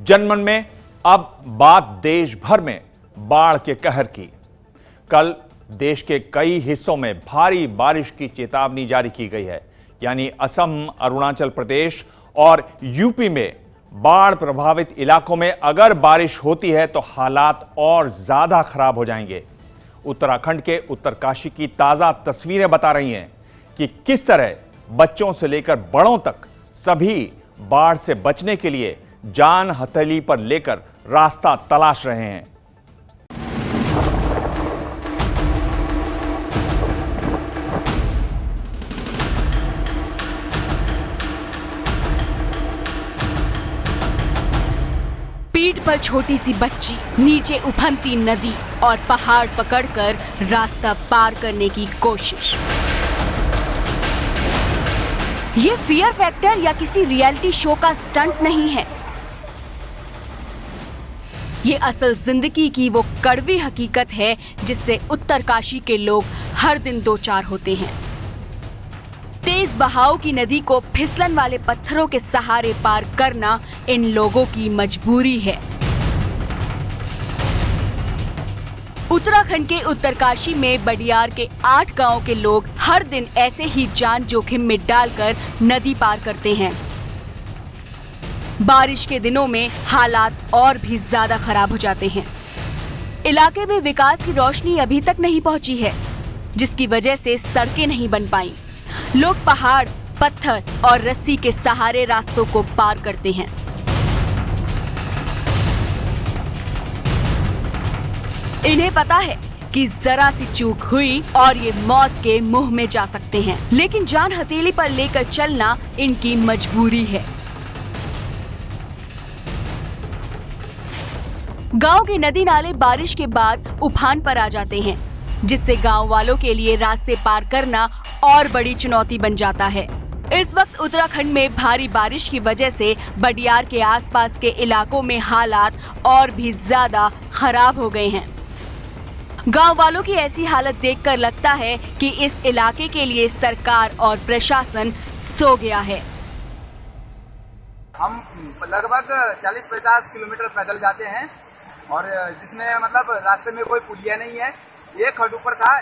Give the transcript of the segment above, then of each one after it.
जनमन में अब बात देश भर में बाढ़ के कहर की। कल देश के कई हिस्सों में भारी बारिश की चेतावनी जारी की गई है। यानी असम, अरुणाचल प्रदेश और यूपी में बाढ़ प्रभावित इलाकों में अगर बारिश होती है तो हालात और ज्यादा खराब हो जाएंगे। उत्तराखंड के उत्तरकाशी की ताजा तस्वीरें बता रही हैं कि किस तरह बच्चों से लेकर बड़ों तक सभी बाढ़ से बचने के लिए जान हथेली पर लेकर रास्ता तलाश रहे हैं। पीठ पर छोटी सी बच्ची, नीचे उफनती नदी और पहाड़ पकड़कर रास्ता पार करने की कोशिश। ये फियर फैक्टर या किसी रियलिटी शो का स्टंट नहीं है। ये असल जिंदगी की वो कड़वी हकीकत है जिससे उत्तरकाशी के लोग हर दिन दो चार होते हैं। तेज बहाव की नदी को फिसलन वाले पत्थरों के सहारे पार करना इन लोगों की मजबूरी है। उत्तराखंड के उत्तरकाशी में बडियार के 8 गांव के लोग हर दिन ऐसे ही जान जोखिम में डालकर नदी पार करते हैं। बारिश के दिनों में हालात और भी ज्यादा खराब हो जाते हैं। इलाके में विकास की रोशनी अभी तक नहीं पहुंची है, जिसकी वजह से सड़कें नहीं बन पाई। लोग पहाड़, पत्थर और रस्सी के सहारे रास्तों को पार करते हैं। इन्हें पता है कि जरा सी चूक हुई और ये मौत के मुंह में जा सकते हैं, लेकिन जान हथेली पर लेकर चलना इनकी मजबूरी है। गांव के नदी नाले बारिश के बाद उफान पर आ जाते हैं, जिससे गांव वालों के लिए रास्ते पार करना और बड़ी चुनौती बन जाता है। इस वक्त उत्तराखंड में भारी बारिश की वजह से बडियार के आसपास के इलाकों में हालात और भी ज्यादा खराब हो गए हैं। गांव वालों की ऐसी हालत देखकर लगता है कि इस इलाके के लिए सरकार और प्रशासन सो गया है। हम लगभग 40-50 किलोमीटर पैदल जाते हैं और जिसमें मतलब रास्ते में कोई पुलिया नहीं है। एक खड्ड ऊपर था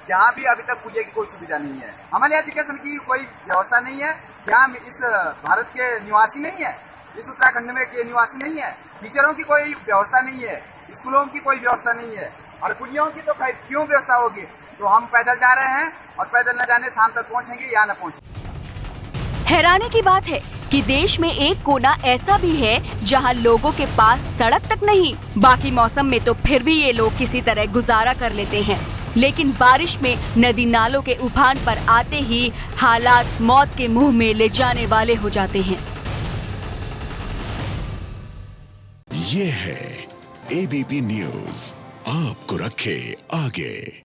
जहाँ भी अभी तक पुलिया की कोई सुविधा नहीं है। हमारे एजुकेशन की कोई व्यवस्था नहीं है। यहाँ इस भारत के निवासी नहीं है, इस उत्तराखंड में के निवासी नहीं है। टीचरों की कोई व्यवस्था नहीं है, स्कूलों की कोई व्यवस्था नहीं है और पुलियों की तो क्यों व्यवस्था होगी। तो हम पैदल जा रहे हैं और पैदल न जाने शाम तक पहुँचेंगे या न पहुँचेंगे। हैरानी की बात है कि देश में एक कोना ऐसा भी है जहां लोगों के पास सड़क तक नहीं। बाकी मौसम में तो फिर भी ये लोग किसी तरह गुजारा कर लेते हैं, लेकिन बारिश में नदी नालों के उफान पर आते ही हालात मौत के मुंह में ले जाने वाले हो जाते हैं। ये है एबीपी न्यूज़, आपको रखे आगे।